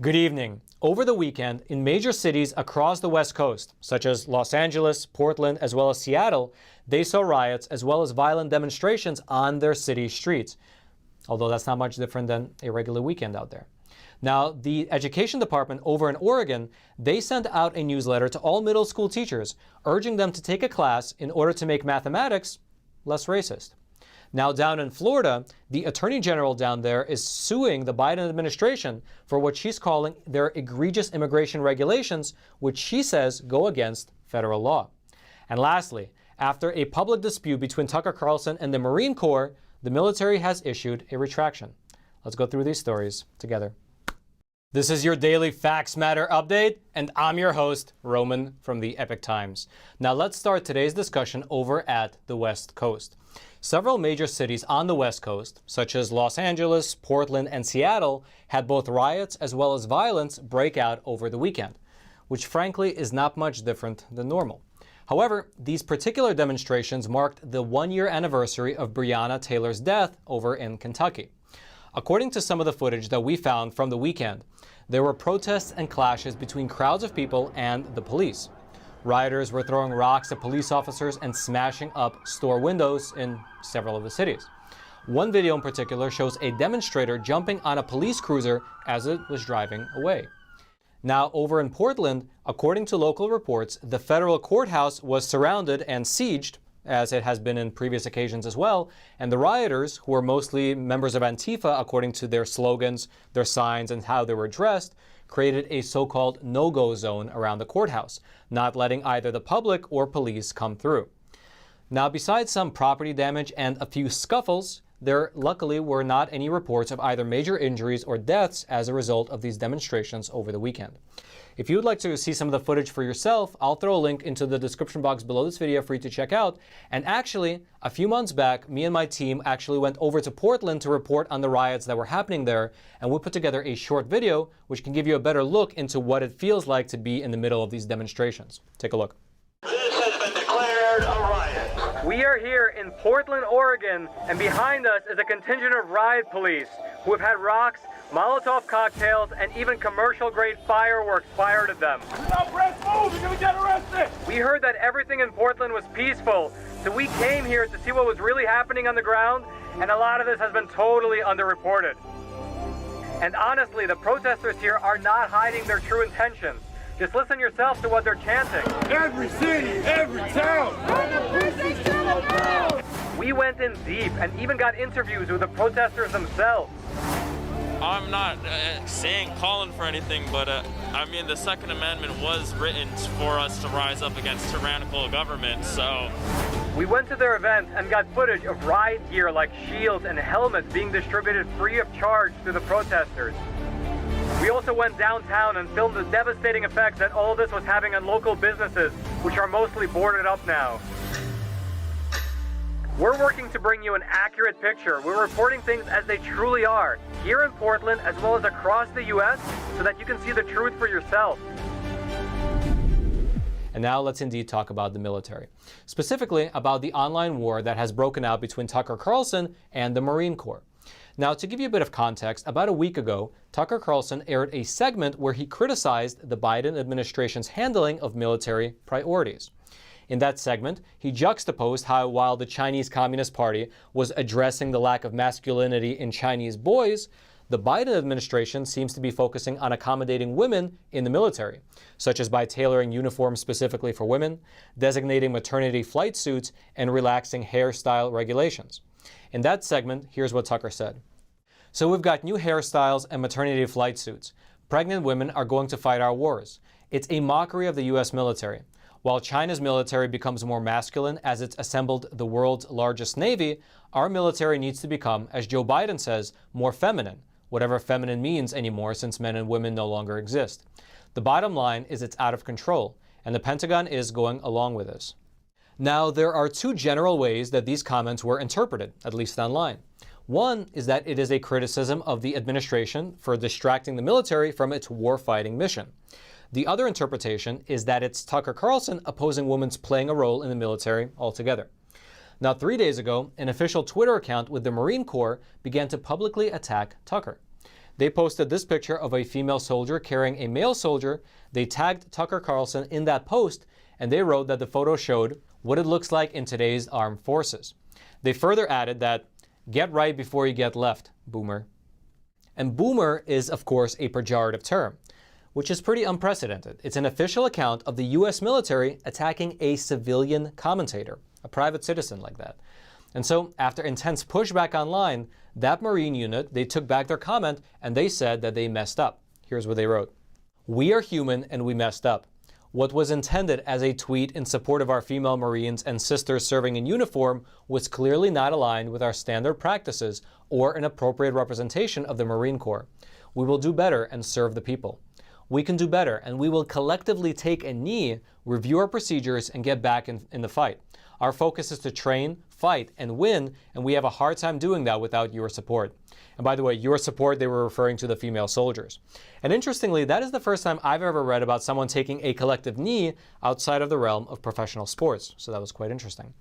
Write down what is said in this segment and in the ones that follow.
Good evening. Over the weekend, in major cities across the West Coast, such as Los Angeles, Portland, as well as Seattle, they saw riots as well as violent demonstrations on their city streets. Although that's not much different than a regular weekend out there. Now, the education department over in Oregon, they sent out a newsletter to all middle school teachers, urging them to take a class in order to make mathematics less racist. Now, down in Florida, the Attorney General down there is suing the Biden administration for what she's calling their egregious immigration regulations, which she says go against federal law. And lastly, after a public dispute between Tucker Carlson and the Marine Corps, the military has issued a retraction. Let's go through these stories together. This is your daily Facts Matter update, and I'm your host, Roman from the Epoch Times. Now let's start today's discussion over at the West Coast. Several major cities on the West Coast, such as Los Angeles, Portland, and Seattle, had both riots as well as violence break out over the weekend, which frankly is not much different than normal. However, these particular demonstrations marked the one-year anniversary of Breonna Taylor's death over in Kentucky. According to some of the footage that we found from the weekend, there were protests and clashes between crowds of people and the police. Rioters were throwing rocks at police officers and smashing up store windows in several of the cities. One video in particular shows a demonstrator jumping on a police cruiser as it was driving away. Now, over in Portland, according to local reports, the federal courthouse was surrounded and sieged, as it has been in previous occasions as well, and the rioters, who were mostly members of Antifa according to their slogans, their signs, and how they were dressed, created a so-called no-go zone around the courthouse, not letting either the public or police come through. Now, besides some property damage and a few scuffles, there luckily were not any reports of either major injuries or deaths as a result of these demonstrations over the weekend. If you would like to see some of the footage for yourself, I'll throw a link into the description box below this video for you to check out. And actually, a few months back, me and my team actually went over to Portland to report on the riots that were happening there, and we put together a short video which can give you a better look into what it feels like to be in the middle of these demonstrations. Take a look. This has been declared a riot. We are here in Portland, Oregon, and behind us is a contingent of riot police who have had rocks, Molotov cocktails, and even commercial-grade fireworks fired at them. Stop, press, move, you're gonna get arrested! We heard that everything in Portland was peaceful, so we came here to see what was really happening on the ground, and a lot of this has been totally underreported. And honestly, the protesters here are not hiding their true intentions. Just listen yourself to what they're chanting. Every city, every town! We went in deep and even got interviews with the protesters themselves. I'm not calling for anything, but I mean, the Second Amendment was written for us to rise up against tyrannical government, so. We went to their event and got footage of riot gear like shields and helmets being distributed free of charge to the protesters. We also went downtown and filmed the devastating effects that all this was having on local businesses, which are mostly boarded up now. We're working to bring you an accurate picture. We're reporting things as they truly are, here in Portland as well as across the U.S., so that you can see the truth for yourself. And now let's indeed talk about the military, specifically about the online war that has broken out between Tucker Carlson and the Marine Corps. Now, to give you a bit of context, about a week ago, Tucker Carlson aired a segment where he criticized the Biden administration's handling of military priorities. In that segment, he juxtaposed how while the Chinese Communist Party was addressing the lack of masculinity in Chinese boys, the Biden administration seems to be focusing on accommodating women in the military, such as by tailoring uniforms specifically for women, designating maternity flight suits, and relaxing hairstyle regulations. In that segment, here's what Tucker said. So we've got new hairstyles and maternity flight suits. Pregnant women are going to fight our wars. It's a mockery of the U.S. military. While China's military becomes more masculine as it's assembled the world's largest navy, our military needs to become, as Joe Biden says, more feminine, whatever feminine means anymore since men and women no longer exist. The bottom line is it's out of control, and the Pentagon is going along with this. Now, there are two general ways that these comments were interpreted, at least online. One is that it is a criticism of the administration for distracting the military from its war-fighting mission. The other interpretation is that it's Tucker Carlson opposing women's playing a role in the military altogether. Now, 3 days ago, an official Twitter account with the Marine Corps began to publicly attack Tucker. They posted this picture of a female soldier carrying a male soldier. They tagged Tucker Carlson in that post, and they wrote that the photo showed what it looks like in today's armed forces. They further added that, "Get right before you get left, boomer." And boomer is, of course, a pejorative term, which is pretty unprecedented. It's an official account of the US military attacking a civilian commentator, a private citizen like that. And so, after intense pushback online, that Marine unit, they took back their comment and they said that they messed up. Here's what they wrote. "We are human and we messed up. What was intended as a tweet in support of our female Marines and sisters serving in uniform was clearly not aligned with our standard practices or an appropriate representation of the Marine Corps. We will do better and serve the people. We can do better, and we will collectively take a knee, review our procedures, and get back in the fight. Our focus is to train, fight, and win, and we have a hard time doing that without your support." And by the way, your support, they were referring to the female soldiers. And interestingly, that is the first time I've ever read about someone taking a collective knee outside of the realm of professional sports. So that was quite interesting.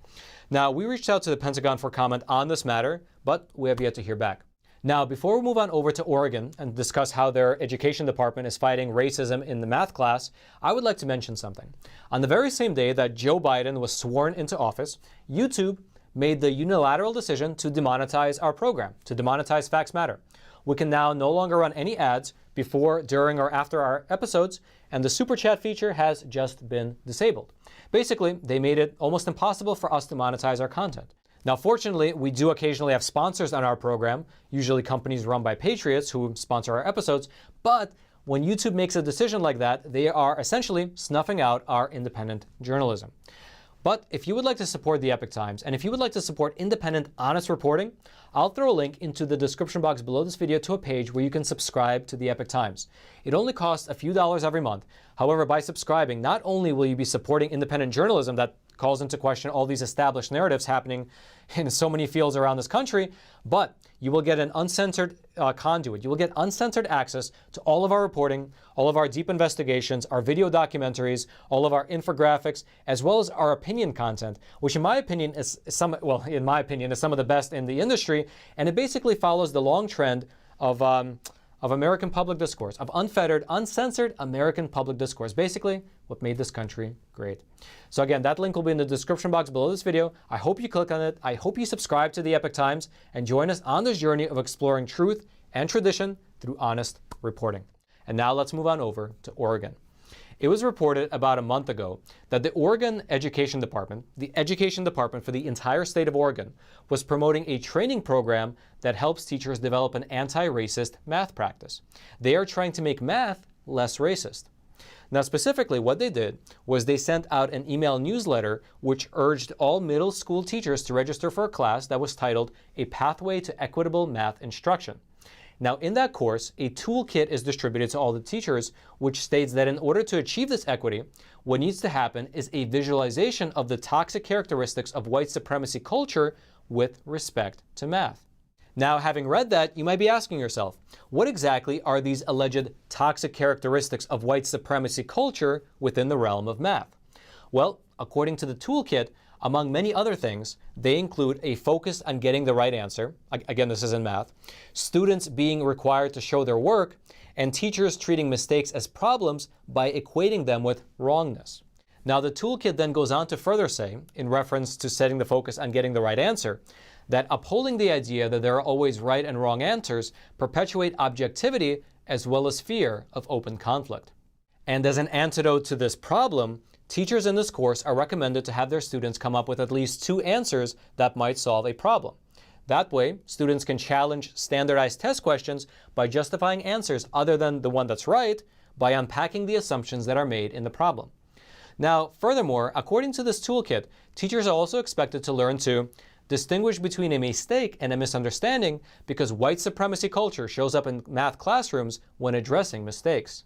Now, we reached out to the Pentagon for comment on this matter, but we have yet to hear back. Now, before we move on over to Oregon and discuss how their education department is fighting racism in the math class, I would like to mention something. On the very same day that Joe Biden was sworn into office, YouTube made the unilateral decision to demonetize our program, to demonetize Facts Matter. We can now no longer run any ads before, during, or after our episodes, and the Super Chat feature has just been disabled. Basically, they made it almost impossible for us to monetize our content. Now, fortunately, we do occasionally have sponsors on our program, usually companies run by patriots who sponsor our episodes, but when YouTube makes a decision like that, they are essentially snuffing out our independent journalism. But if you would like to support the Epoch Times, and if you would like to support independent, honest reporting, I'll throw a link into the description box below this video to a page where you can subscribe to the Epoch Times. It only costs a few dollars every month. However, by subscribing, not only will you be supporting independent journalism that calls into question all these established narratives happening in so many fields around this country, but you will get an uncensored conduit. You will get uncensored access to all of our reporting, all of our deep investigations, our video documentaries, all of our infographics, as well as our opinion content, which in my opinion is some of the best in the industry, and it basically follows the long trend of American public discourse, of unfettered, uncensored American public discourse. Basically, what made this country great. So again, that link will be in the description box below this video. I hope you click on it. I hope you subscribe to the Epoch Times and join us on this journey of exploring truth and tradition through honest reporting. And now let's move on over to Oregon. It was reported about a month ago that the Oregon Education Department, the education department for the entire state of Oregon, was promoting a training program that helps teachers develop an anti-racist math practice. They are trying to make math less racist. Now, specifically, what they did was they sent out an email newsletter which urged all middle school teachers to register for a class that was titled A Pathway to Equitable Math Instruction. Now, in that course, a toolkit is distributed to all the teachers, which states that in order to achieve this equity, what needs to happen is a visualization of the toxic characteristics of white supremacy culture with respect to math. Now, having read that, you might be asking yourself, what exactly are these alleged toxic characteristics of white supremacy culture within the realm of math? Well, according to the toolkit, among many other things, they include a focus on getting the right answer. Again, this is in math. Students being required to show their work, and teachers treating mistakes as problems by equating them with wrongness. Now, the toolkit then goes on to further say, in reference to setting the focus on getting the right answer, that upholding the idea that there are always right and wrong answers perpetuate objectivity as well as fear of open conflict. And as an antidote to this problem, teachers in this course are recommended to have their students come up with at least 2 answers that might solve a problem. That way, students can challenge standardized test questions by justifying answers other than the one that's right by unpacking the assumptions that are made in the problem. Now, furthermore, according to this toolkit, teachers are also expected to learn to distinguish between a mistake and a misunderstanding because white supremacy culture shows up in math classrooms when addressing mistakes.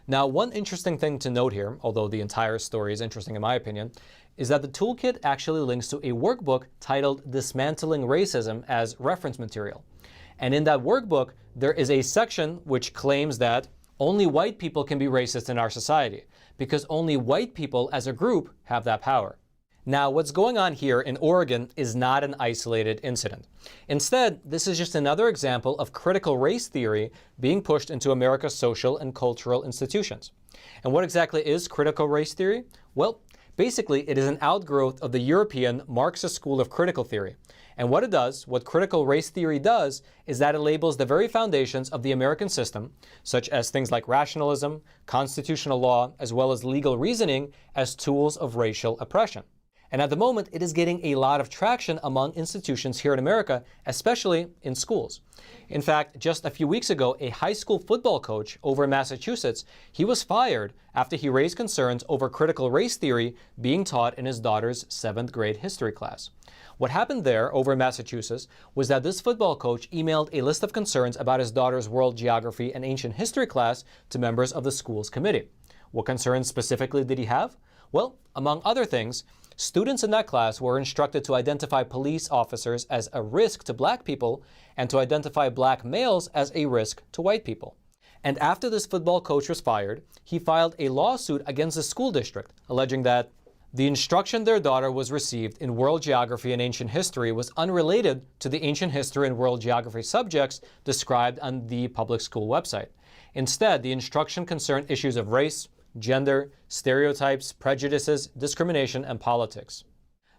Now, one interesting thing to note here, although the entire story is interesting in my opinion, is that the toolkit actually links to a workbook titled Dismantling Racism as reference material. And in that workbook, there is a section which claims that only white people can be racist in our society, because only white people as a group have that power. Now, what's going on here in Oregon is not an isolated incident. Instead, this is just another example of critical race theory being pushed into America's social and cultural institutions. And what exactly is critical race theory? Well, basically, it is an outgrowth of the European Marxist school of critical theory. And what it does, what critical race theory does, is that it labels the very foundations of the American system, such as things like rationalism, constitutional law, as well as legal reasoning, as tools of racial oppression. And at the moment, it is getting a lot of traction among institutions here in America, especially in schools. In fact, just a few weeks ago, a high school football coach over in Massachusetts, he was fired after he raised concerns over critical race theory being taught in his daughter's 7th grade history class. What happened there over in Massachusetts was that this football coach emailed a list of concerns about his daughter's world geography and ancient history class to members of the school's committee. What concerns specifically did he have? Well, among other things, students in that class were instructed to identify police officers as a risk to black people and to identify black males as a risk to white people. And after this football coach was fired, he filed a lawsuit against the school district, alleging that the instruction their daughter was received in world geography and ancient history was unrelated to the ancient history and world geography subjects described on the public school website. Instead, the instruction concerned issues of race, gender, stereotypes, prejudices, discrimination, and politics.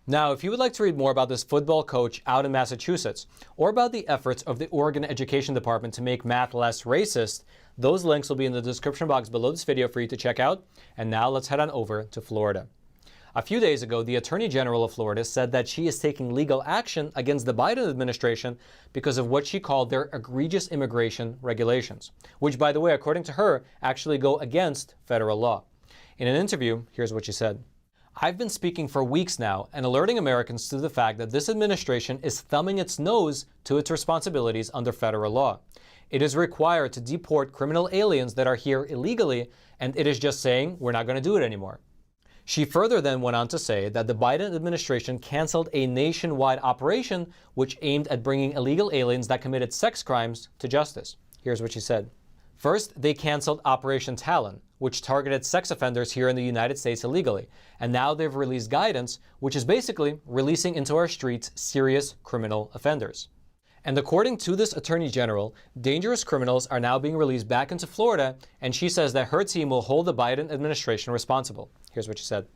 Now, if you would like to read more about this football coach out in Massachusetts, or about the efforts of the Oregon Education Department to make math less racist, those links will be in the description box below this video for you to check out. And now let's head on over to Florida. A few days ago, the Attorney General of Florida said that she is taking legal action against the Biden administration because of what she called their egregious immigration regulations, which, by the way, according to her, actually go against federal law. In an interview, here's what she said. I've been speaking for weeks now and alerting Americans to the fact that this administration is thumbing its nose to its responsibilities under federal law. It is required to deport criminal aliens that are here illegally, and it is just saying we're not going to do it anymore. She further then went on to say that the Biden administration canceled a nationwide operation which aimed at bringing illegal aliens that committed sex crimes to justice. Here's what she said. First, they canceled Operation Talon, which targeted sex offenders here in the United States illegally. And now they've released guidance, which is basically releasing into our streets serious criminal offenders. And according to this Attorney General, dangerous criminals are now being released back into Florida, and she says that her team will hold the Biden administration responsible. Here's what she said.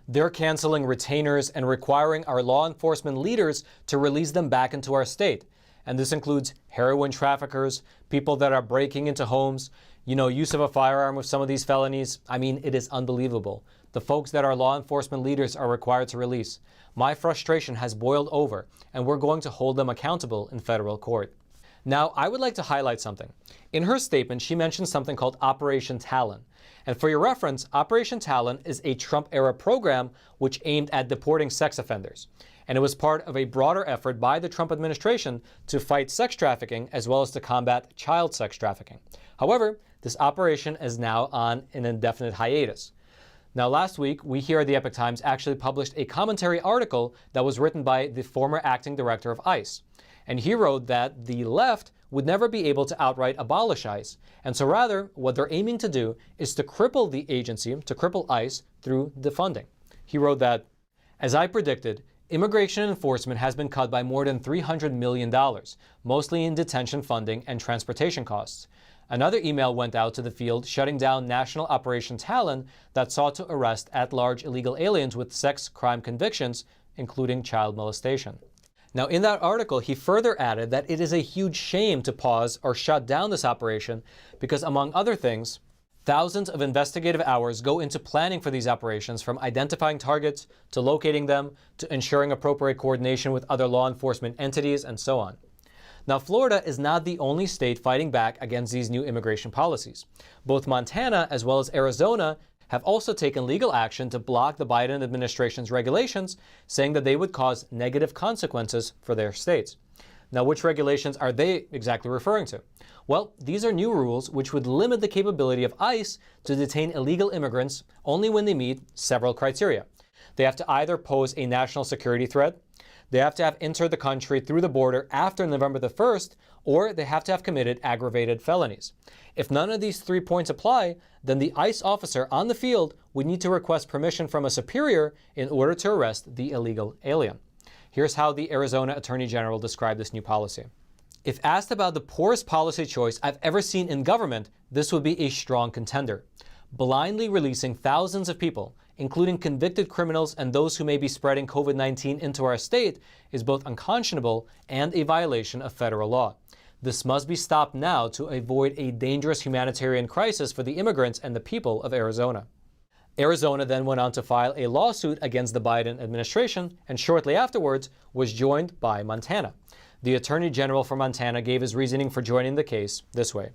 They're canceling retainers and requiring our law enforcement leaders to release them back into our state. And this includes heroin traffickers, people that are breaking into homes, use of a firearm with some of these felonies. I mean, it is unbelievable. The folks that our law enforcement leaders are required to release. My frustration has boiled over, and we're going to hold them accountable in federal court. Now, I would like to highlight something. In her statement, she mentioned something called Operation Talon. And for your reference, Operation Talon is a Trump-era program which aimed at deporting sex offenders. And it was part of a broader effort by the Trump administration to fight sex trafficking as well as to combat child sex trafficking. However, this operation is now on an indefinite hiatus. Now, last week, we here at the Epoch Times actually published a commentary article that was written by the former acting director of ICE. And he wrote that the left would never be able to outright abolish ICE. And so rather, what they're aiming to do is to cripple the agency, to cripple ICE through defunding. He wrote that, as I predicted, immigration enforcement has been cut by more than $300 million, mostly in detention funding and transportation costs. Another email went out to the field shutting down National Operation Talon that sought to arrest at-large illegal aliens with sex crime convictions, including child molestation. Now, in that article, he further added that it is a huge shame to pause or shut down this operation because, among other things, thousands of investigative hours go into planning for these operations, from identifying targets to locating them to ensuring appropriate coordination with other law enforcement entities and so on. Now, Florida is not the only state fighting back against these new immigration policies. Both Montana as well as Arizona have also taken legal action to block the Biden administration's regulations, saying that they would cause negative consequences for their states. Now, which regulations are they exactly referring to? Well, these are new rules which would limit the capability of ICE to detain illegal immigrants only when they meet several criteria. They have to either pose a national security threat, they have to have entered the country through the border after November the 1st, or they have to have committed aggravated felonies. If none of these 3 points apply, then the ICE officer on the field would need to request permission from a superior in order to arrest the illegal alien. Here's how the Arizona Attorney General described this new policy. If asked about the poorest policy choice I've ever seen in government, this would be a strong contender. Blindly releasing thousands of people, including convicted criminals and those who may be spreading COVID-19 into our state, is both unconscionable and a violation of federal law. This must be stopped now to avoid a dangerous humanitarian crisis for the immigrants and the people of Arizona. Arizona then went on to file a lawsuit against the Biden administration, and shortly afterwards was joined by Montana. The Attorney General for Montana gave his reasoning for joining the case this way.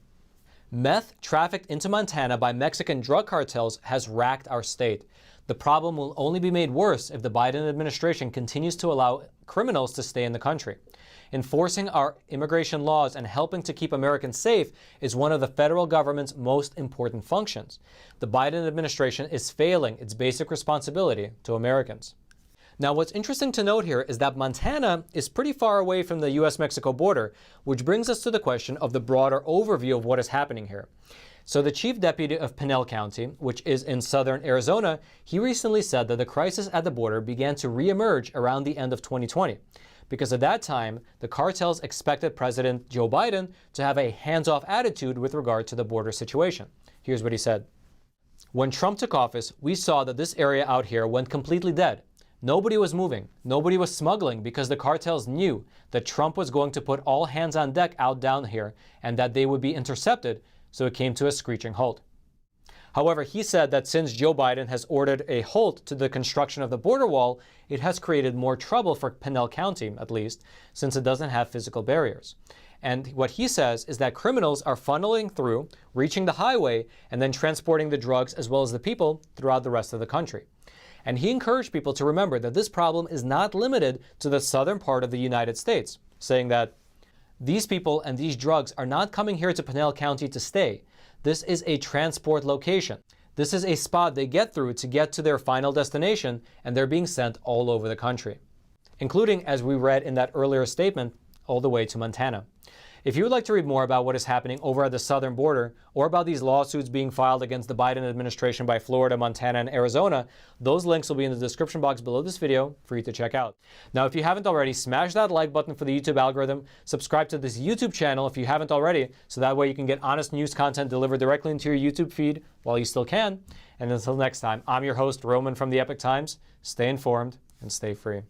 Meth trafficked into Montana by Mexican drug cartels has racked our state. The problem will only be made worse if the Biden administration continues to allow criminals to stay in the country. Enforcing our immigration laws and helping to keep Americans safe is one of the federal government's most important functions. The Biden administration is failing its basic responsibility to Americans. Now, what's interesting to note here is that Montana is pretty far away from the U.S.-Mexico border, which brings us to the question of the broader overview of what is happening here. So the chief deputy of Pinal County, which is in southern Arizona, he recently said that the crisis at the border began to reemerge around the end of 2020. Because at that time, the cartels expected President Joe Biden to have a hands-off attitude with regard to the border situation. Here's what he said. When Trump took office, we saw that this area out here went completely dead. Nobody was moving. Nobody was smuggling because the cartels knew that Trump was going to put all hands on deck out down here and that they would be intercepted, so it came to a screeching halt. However, he said that since Joe Biden has ordered a halt to the construction of the border wall, it has created more trouble for Pinal County, at least, since it doesn't have physical barriers. And what he says is that criminals are funneling through, reaching the highway, and then transporting the drugs as well as the people throughout the rest of the country. And he encouraged people to remember that this problem is not limited to the southern part of the United States, saying that these people and these drugs are not coming here to Pinal County to stay. This is a transport location. This is a spot they get through to get to their final destination, and they're being sent all over the country, including, as we read in that earlier statement, all the way to Montana. If you would like to read more about what is happening over at the southern border or about these lawsuits being filed against the Biden administration by Florida, Montana, and Arizona, those links will be in the description box below this video for you to check out. Now, if you haven't already, smash that like button for the YouTube algorithm, subscribe to this YouTube channel if you haven't already, so that way you can get honest news content delivered directly into your YouTube feed while you still can. And until next time, I'm your host, Roman from the Epoch Times. Stay informed and stay free.